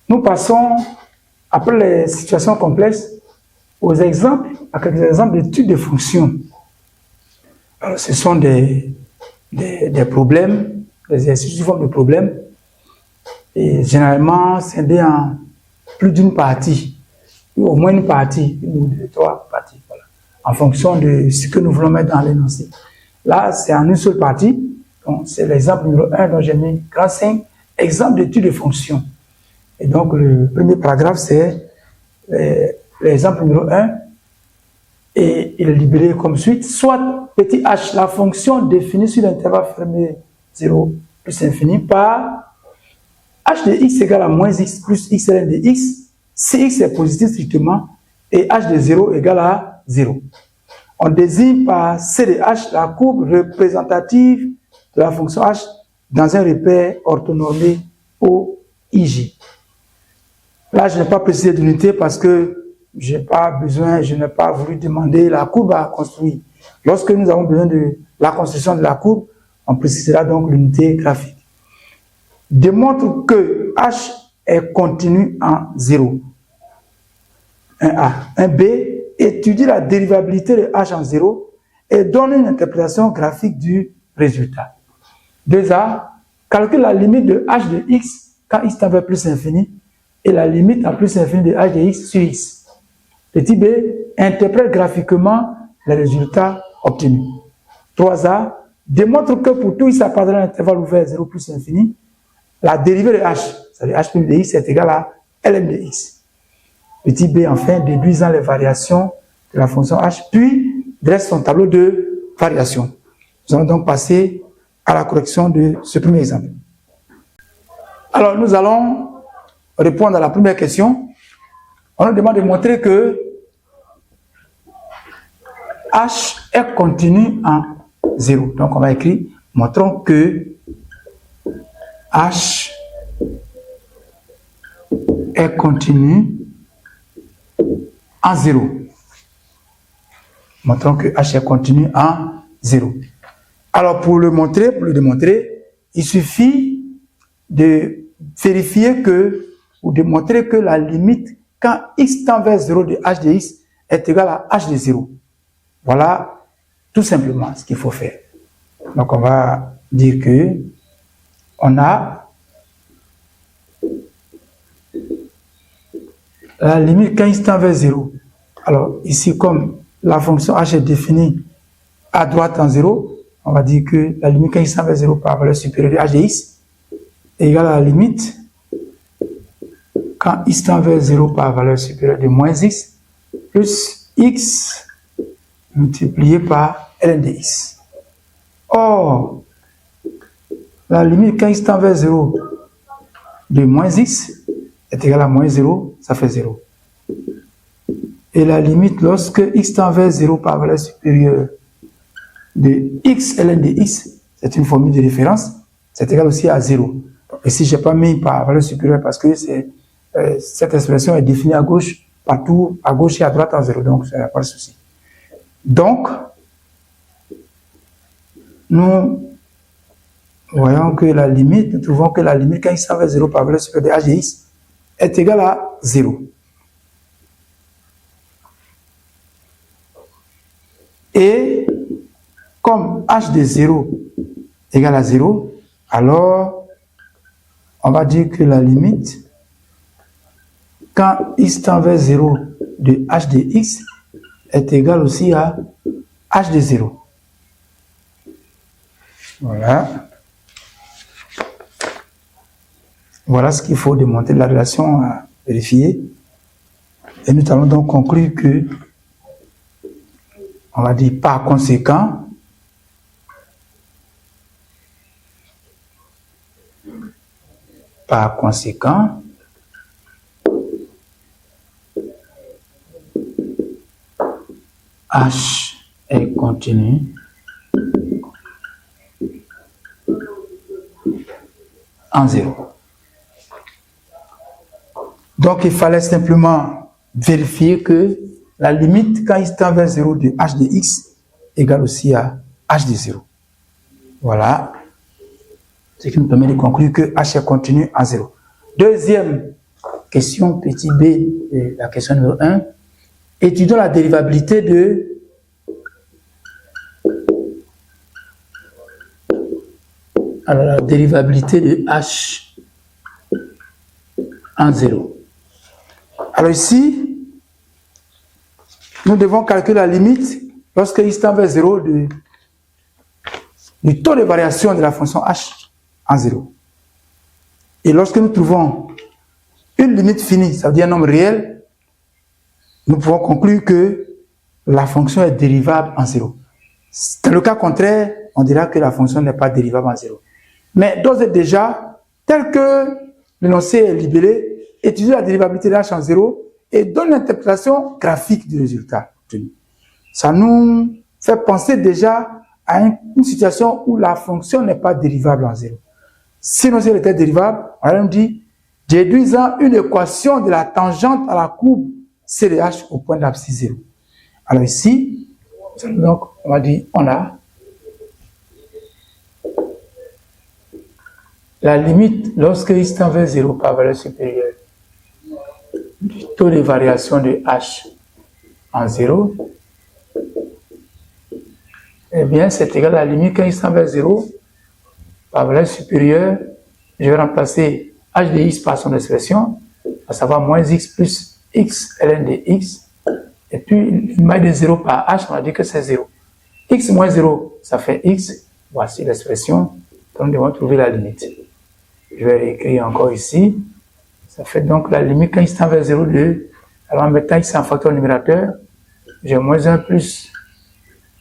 Nous passons, après les situations complexes, aux exemples, à quelques exemples d'études de fonctions. Alors, ce sont des problèmes, des exercices sous forme de problèmes, et généralement scindés en plus d'une partie, ou au moins une partie, une ou deux, trois parties, voilà, en fonction de ce que nous voulons mettre dans l'énoncé. Là, c'est en une seule partie, donc c'est l'exemple numéro 1 dont j'ai mis grand 5, exemple d'études de fonctions. Et donc, le premier paragraphe, c'est l'exemple numéro 1, et il est libellé comme suite, soit petit h, la fonction définie sur l'intervalle fermé 0 plus infini par h de x égale à moins x plus x ln de x, si x est positif strictement, et h de 0 égale à 0. On désigne par c de h la courbe représentative de la fonction h dans un repère orthonormé OIJ. Là, je n'ai pas précisé d'unité parce que je n'ai pas voulu demander la courbe à construire. Lorsque nous avons besoin de la construction de la courbe, on précisera donc l'unité graphique. Démontre que h est continu en 0. 1a. 1b. Étudie la dérivabilité de h en 0 et donne une interprétation graphique du résultat. 2a. Calcule la limite de h de x quand x tend vers plus infini et la limite en plus infini de h de x sur x. Petit b, interprète graphiquement les résultats obtenus. 3a, démontre que pour tout x appartenant à l'intervalle ouvert 0 plus infini, la dérivée de h, c'est-à-dire h plus de x, est égale à ln de x. Petit b, enfin, déduisant les variations de la fonction h, puis dresse son tableau de variation. Nous allons donc passer à la correction de ce premier exemple. Alors, nous allons répondre à la première question. On nous demande de montrer que h est continu en 0. Donc, on va écrire, montrons que h est continu en 0. Montrons que h est continu en 0. Alors, pour le démontrer, il suffit de vérifier que, ou de montrer que la limite quand x tend vers 0 de h de x est égal à h de 0. Voilà tout simplement ce qu'il faut faire. Donc on va dire que on a la limite quand x tend vers 0. Alors ici, comme la fonction h est définie à droite en 0, on va dire que la limite quand x tend vers 0 par valeur supérieure de h de x est égale à la limite quand x tend vers 0 par valeur supérieure de moins x plus x multiplié par ln de x. Or, la limite quand x tend vers 0 de moins x est égale à moins 0, ça fait 0. Et la limite lorsque x tend vers 0 par valeur supérieure de x ln de x, c'est une formule de référence, c'est égal aussi à 0. Ici, je n'ai pas mis par valeur supérieure parce que cette expression est définie à gauche, partout, à gauche et à droite en 0, donc il n'y a pas de souci. Donc, nous voyons que la limite, nous trouvons que la limite quand x tend vers 0 par valeur supérieure de h de x est égale à 0. Et comme h de 0 égale à 0, alors on va dire que la limite quand x tend vers 0 de h de x est égale aussi à h de 0. Voilà. Voilà ce qu'il faut démontrer, la relation à vérifier. Et nous allons donc conclure que, on va dire par conséquent, h est continu en 0. Donc, il fallait simplement vérifier que la limite, quand il tend vers 0 de h de x, égale aussi à h de 0. Voilà. Ce qui nous permet de conclure que h est continu en 0. Deuxième question petit b de la question numéro 1. Étudions la dérivabilité de la dérivabilité de h en 0. Alors ici, nous devons calculer la limite lorsque x tend vers 0 du taux de variation de la fonction h en 0. Et lorsque nous trouvons une limite finie, ça veut dire un nombre réel, nous pouvons conclure que la fonction est dérivable en 0. Dans le cas contraire, on dira que la fonction n'est pas dérivable en 0. Mais d'ores et déjà, tel que l'énoncé est libellé, étudier la dérivabilité de h en 0 et donne l'interprétation graphique du résultat obtenu. Ça nous fait penser déjà à une situation où la fonction n'est pas dérivable en 0. Sinon, si elle était dérivable, on nous dit, déduisant une équation de la tangente à la courbe C de h au point d'abscisse 0. Alors ici, donc, on va dire, on a la limite lorsque x tend vers 0 par valeur supérieure du taux de variation de h en 0, eh bien, c'est égal à la limite quand x tend vers 0 par valeur supérieure, je vais remplacer h de x par son expression, à savoir moins x plus x ln de x, et puis une maille de 0 par h, on va dire que c'est 0. X moins 0, ça fait x, voici l'expression, donc nous devons trouver la limite. Je vais écrire encore ici, ça fait donc la limite quand x tend vers 0 de, alors en mettant x en facteur numérateur, j'ai moins 1 plus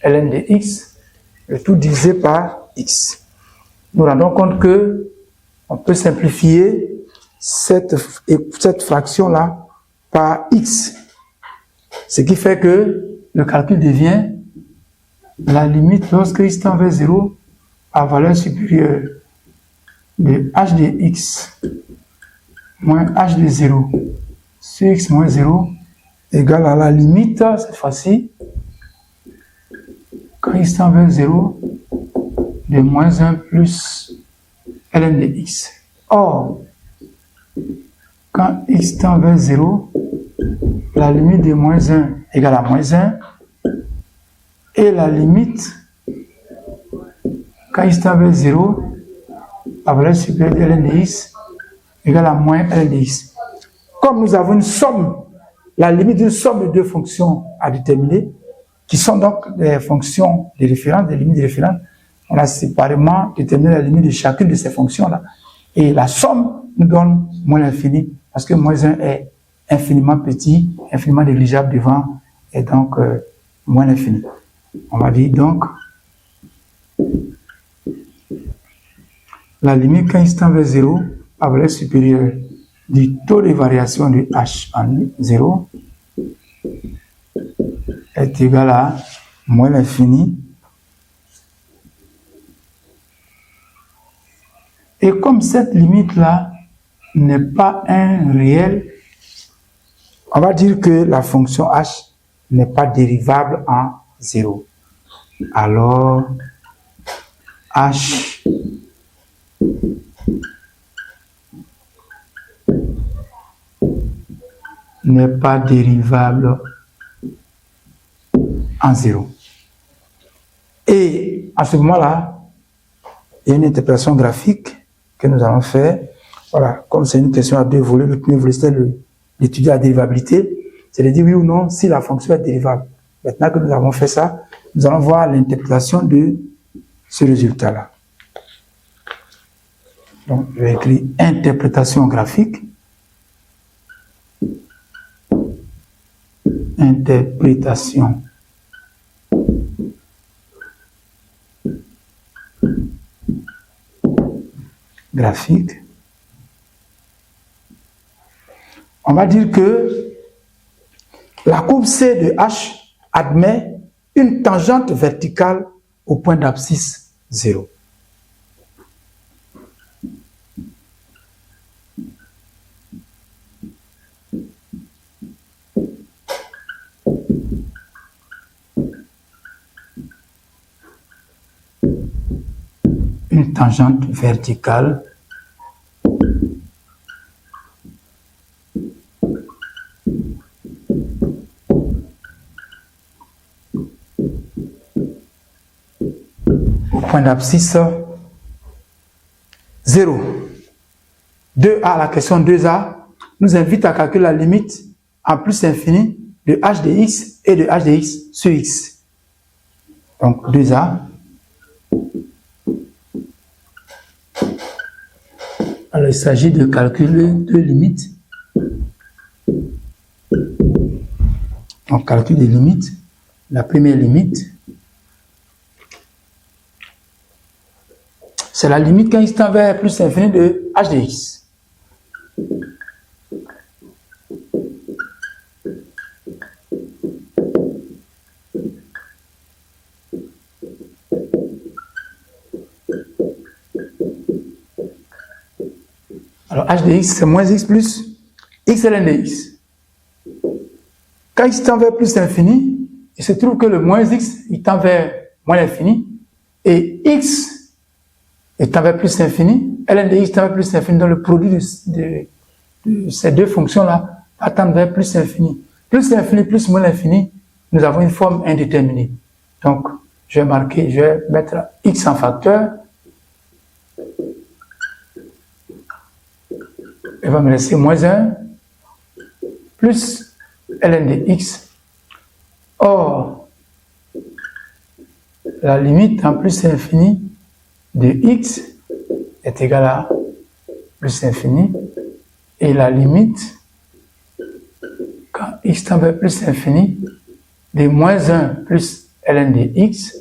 ln de x, le tout divisé par x. Nous rendons compte que on peut simplifier cette fraction-là par x. Ce qui fait que le calcul devient la limite lorsque x tend vers 0 à valeur supérieure de h de x moins h de 0 sur x moins 0 égale à la limite, cette fois-ci, quand x tend vers 0, de moins 1 plus ln de x. Or, quand x tend vers 0, la limite de moins 1 égale à moins 1, et la limite, quand x tend vers 0, à valeur supérieure de ln de x égale à moins ln de x. Comme nous avons une somme, la limite d'une somme de deux fonctions à déterminer, qui sont donc des fonctions de référence, des limites de référence, on a séparément déterminé la limite de chacune de ces fonctions-là. Et la somme nous donne moins l'infini, parce que moins 1 est infiniment petit, infiniment négligeable devant, et donc moins l'infini. On va dire donc, la limite quand x tend vers 0 à valeur supérieure du taux de variation de h en 0 est égal à moins l'infini. Et comme cette limite-là n'est pas un réel, on va dire que la fonction h n'est pas dérivable en 0. Alors, h n'est pas dérivable en 0. Et à ce moment-là, il y a une interprétation graphique que nous allons faire. Voilà, comme c'est une question à deux volets, le premier volet c'est d'étudier la dérivabilité, c'est de dire oui ou non si la fonction est dérivable. Maintenant que nous avons fait ça, nous allons voir l'interprétation de ce résultat-là. Donc, je vais écrire interprétation graphique. Interprétation graphique. On va dire que la courbe C de H admet une tangente verticale au point d'abscisse 0. Une tangente verticale au point d'abscisse 0. 2a, la question 2a, nous invite à calculer la limite en plus infini de h de x et de h de x sur x. Donc 2a. Alors il s'agit de calculer deux limites. On calcule des limites. La première limite, c'est la limite quand x tend vers plus infini de h de x. Alors h de x, c'est moins x plus x ln de x. Quand x tend vers plus infini, il se trouve que le moins x, il tend vers moins l'infini, et x tend vers plus infini, ln de x tend vers plus infini, donc le produit de ces deux fonctions-là va tendre vers plus infini. Plus l'infini, plus moins l'infini, nous avons une forme indéterminée. Donc, je vais mettre x en facteur, il va me laisser moins 1, plus ln de x. Or, la limite en plus infini de x est égale à plus infini, et la limite, quand x tend vers plus infini, de moins 1 plus ln de x,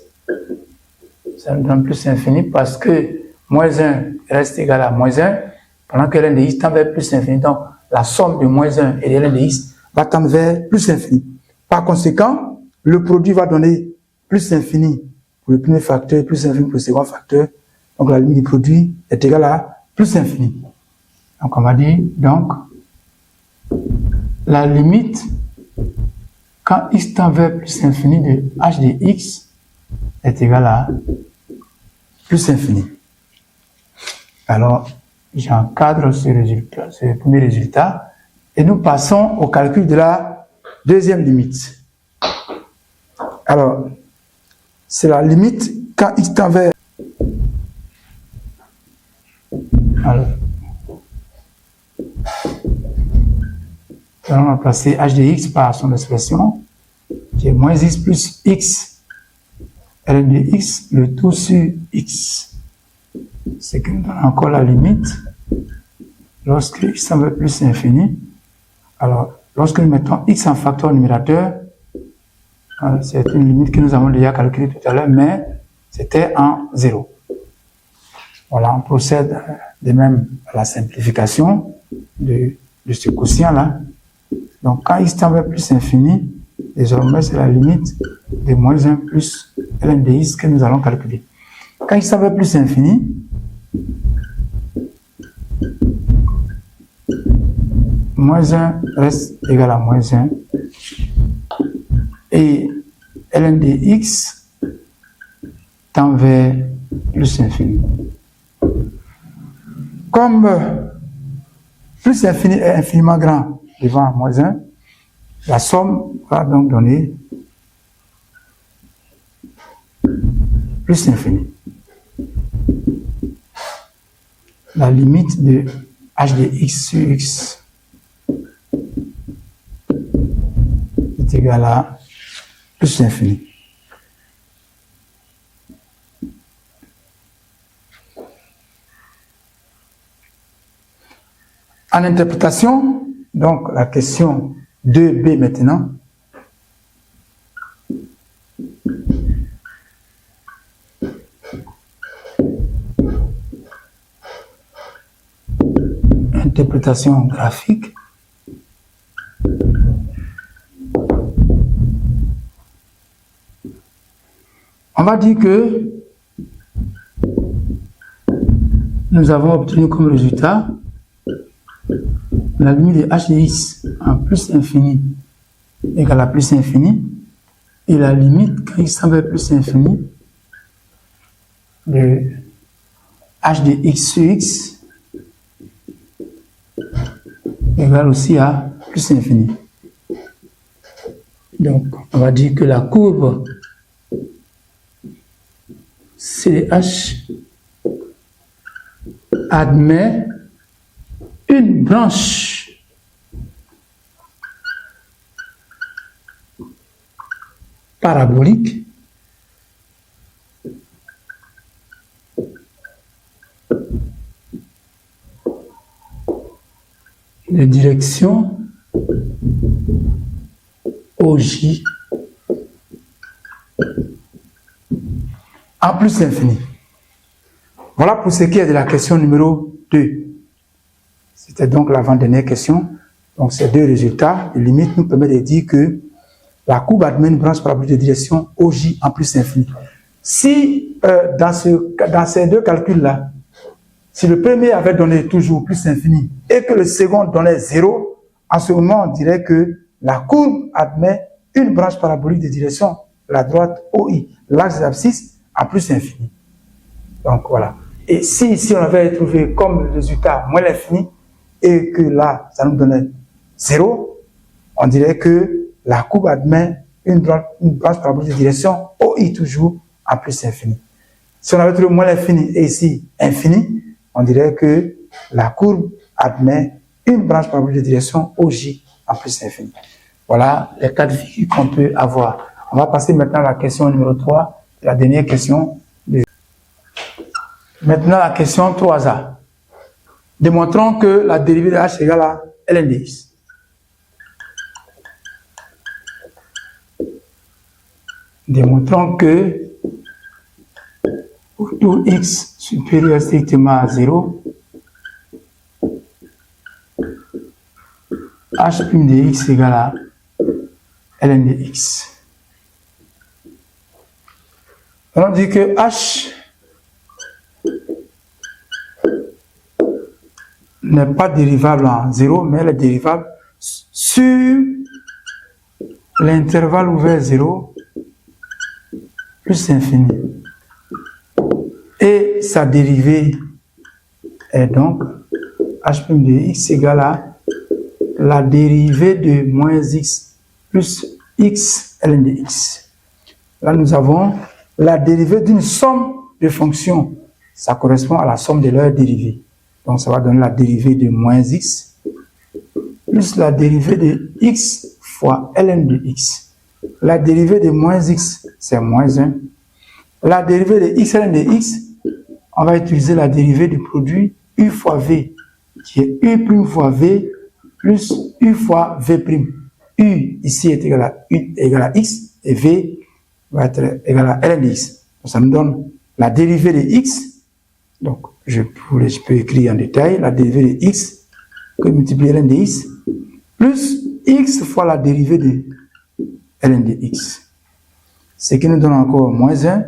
ça nous donne plus infini parce que moins 1 reste égal à moins 1, pendant que ln de x tend vers plus infini. Donc, la somme de moins 1 et de ln de x va tendre vers plus infini. Par conséquent, le produit va donner plus infini pour le premier facteur et plus infini pour le second facteur. Donc, la limite du produit est égale à plus infini. Donc, on va dire, donc, la limite, quand x tend vers plus infini de h de x est égale à plus infini. Alors, j'encadre ce premier résultat et nous passons au calcul de la deuxième limite. Alors, c'est la limite quand x tend vers... Alors, on va placer h de x par son expression, qui est moins x plus x, ln de x, le tout sur x. C'est que nous donnons encore la limite lorsque x tend vers plus infini. Alors, lorsque nous mettons x en facteur au numérateur, c'est une limite que nous avons déjà calculée tout à l'heure, mais c'était en 0. Voilà, on procède de même à la simplification de ce quotient-là. Donc, quand x tend vers plus infini, désormais, c'est la limite de moins 1 plus ln de x que nous allons calculer. Quand x tend vers plus infini, moins 1 reste égal à moins 1. Et ln de x tend vers plus infini. Comme plus infini est infiniment grand devant moins 1, la somme va donc donner plus infini. La limite de h de x sur x est égale à plus infini. En interprétation, donc la question 2b maintenant. Interprétation graphique. On va dire que nous avons obtenu comme résultat la limite de h de x en plus infini égale à plus infini, et la limite quand x tend vers plus infini de h de x sur x égale aussi à plus infini. Donc, on va dire que la courbe CDH admet une branche parabolique de direction OJ A plus l'infini. Voilà pour ce qui est de la question numéro 2. C'était donc l'avant-dernière question. Donc ces deux résultats de limite nous permettent de dire que la courbe admet une branche parabolique de direction OJ en plus infini. Si dans ces deux calculs-là, si le premier avait donné toujours plus infini et que le second donnait 0, en ce moment on dirait que la courbe admet une branche parabolique de direction la droite OI, l'axe des abscisses en plus infini. Donc voilà. Et si on avait trouvé comme résultat moins l'infini et que là ça nous donnait 0, on dirait que la courbe admet une branche parabolique de direction OI toujours en plus infini. Si on avait trouvé moins l'infini et ici infini, on dirait que la courbe admet une branche parabolique de direction OJ en plus infini. Voilà les cas de figure qu'on peut avoir. On va passer maintenant à la question numéro 3, la dernière question. Maintenant la question 3A. Démontrons que la dérivée de h égale à ln de x. Démontrons que pour tout x supérieur strictement à 0, h' de x égale à ln de x. On dit que h n'est pas dérivable en 0, mais elle est dérivable sur l'intervalle ouvert 0 plus infini. Et sa dérivée est donc h' de x égale à la dérivée de moins x plus x ln de x. Là, nous avons la dérivée d'une somme de fonctions. Ça correspond à la somme de leurs dérivées. Donc, ça va donner la dérivée de moins x plus la dérivée de x fois ln de x. La dérivée de moins x, c'est moins 1. La dérivée de x ln de x, on va utiliser la dérivée du produit u fois v, qui est u' fois v plus u fois v'. U ici est égal à x et v va être égal à ln de x. Donc, ça nous donne la dérivée de x. Donc, je peux écrire en détail la dérivée de x que multiplie ln de x plus x fois la dérivée de ln de x. Ce qui nous donne encore moins 1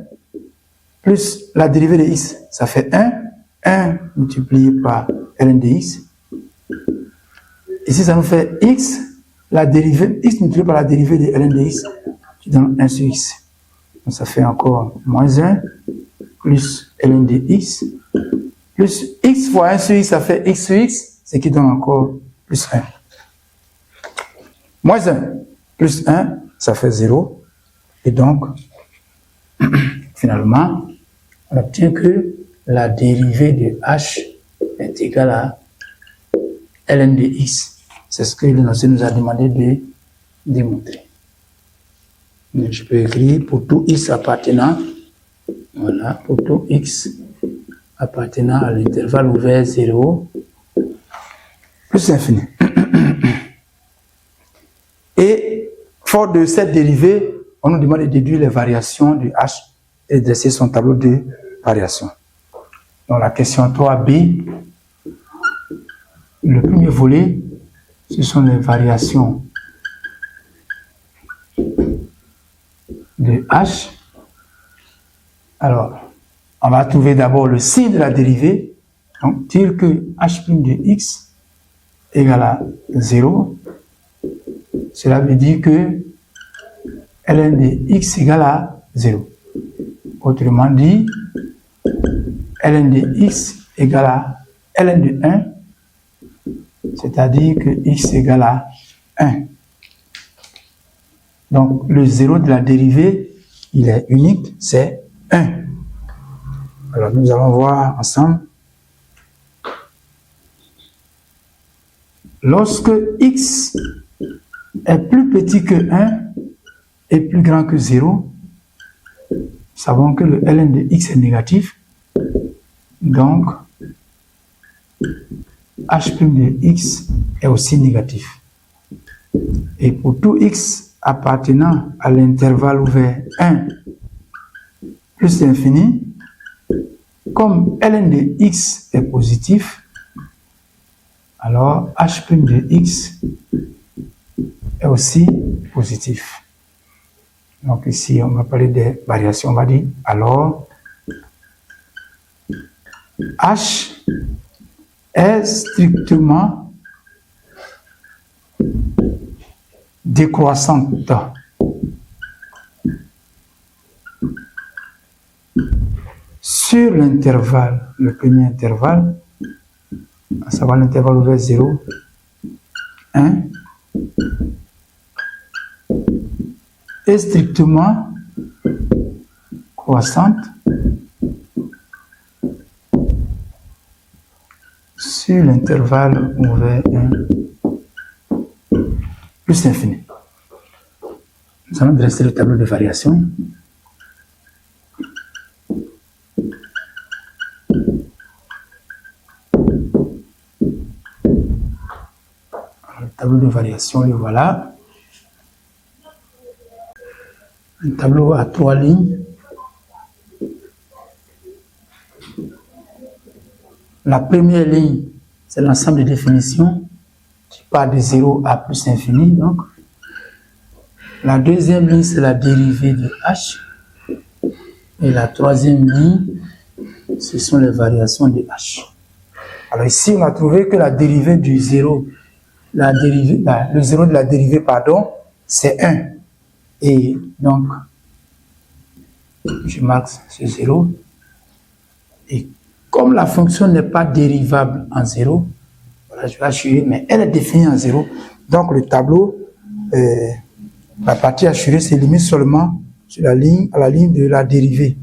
plus la dérivée de x, ça fait 1. 1 multiplié par ln de x. Ici, ça nous fait x, la dérivée, x multiplié par la dérivée de ln de x, qui donne 1 sur x. Donc, ça fait encore moins 1 plus ln de x plus x fois 1 sur x, ça fait x sur x, ce qui donne encore plus 1. Moins 1 plus 1, ça fait 0. Et donc, finalement, on obtient que la dérivée de h est égale à ln de x. C'est ce que l'énoncé nous a demandé de démontrer. Donc, je peux écrire pour tout x appartenant, voilà, pour tout x appartenant à l'intervalle ouvert 0 plus infini. Et fort de cette dérivée, on nous demande de déduire les variations du h et de dresser son tableau de variations. Dans la question 3b, le premier volet, ce sont les variations de h. Alors, on va trouver d'abord le signe de la dérivée. Donc, dire que h' de x égale à 0. Cela veut dire que ln de x égale à 0. Autrement dit, ln de x égale à ln de 1, c'est-à-dire que x égale à 1. Donc, le 0 de la dérivée, il est unique, c'est 1. Alors, nous allons voir ensemble. Lorsque x est plus petit que 1 et plus grand que 0, nous savons que le ln de x est négatif. Donc, h' de x est aussi négatif. Et pour tout x appartenant à l'intervalle ouvert 1 plus l'infini, comme ln de x est positif, alors h' de x est aussi positif. Donc ici, on va parler des variations, on va dire, alors, h est strictement décroissante sur l'intervalle, le premier intervalle, à savoir l'intervalle ouvert 0, 1, est strictement croissante sur l'intervalle ouvert 1 plus l'infini. Nous allons dresser le tableau de variation. Le tableau de variation, le voilà. Un tableau à 3 lignes. La première ligne, c'est l'ensemble des définitions qui part de 0 à plus infini. Donc, la deuxième ligne, c'est la dérivée de h. Et la troisième ligne, ce sont les variations de h. Alors ici, on a trouvé que la dérivée du 0, le 0 de la dérivée, pardon, c'est 1. Et donc, je marque ce 0. Et comme la fonction n'est pas dérivable en 0, voilà, je vais assurer, mais elle est définie en 0. Donc, le tableau, la partie assurée se limite seulement sur à la ligne de la dérivée.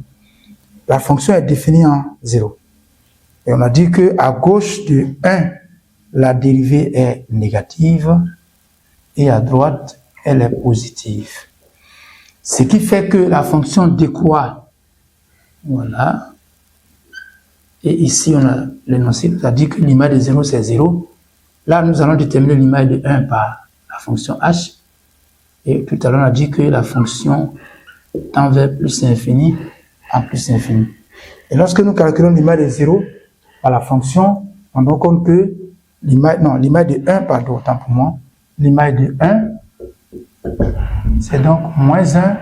La fonction est définie en 0. Et on a dit qu'à gauche de 1, la dérivée est négative et à droite, elle est positive. Ce qui fait que la fonction décroît. Voilà. Et ici, on a l'énoncé, c'est-à-dire que l'image de 0, c'est 0. Là, nous allons déterminer l'image de 1 par la fonction h. Et tout à l'heure, on a dit que la fonction tend vers plus infini en plus infini. Et lorsque nous calculons l'image de 0 par la fonction, on rend compte que l'image de 1, pardon, autant pour moi, l'image de 1, c'est donc moins 1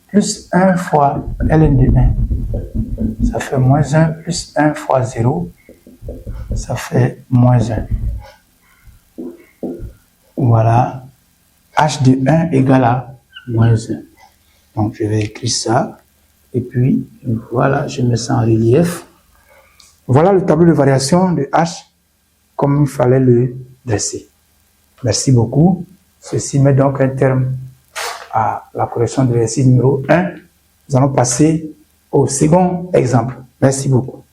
plus 1 fois ln de 1. Ça fait moins 1 plus 1 fois 0. Ça fait moins 1. Voilà. H de 1 égale à moins 1. Donc, je vais écrire ça. Et puis, voilà, je mets ça en relief. Voilà le tableau de variation de H comme il fallait le dresser. Merci beaucoup. Ceci met donc un terme à la correction de l'exercice numéro 1. Nous allons passer au second exemple. Merci beaucoup.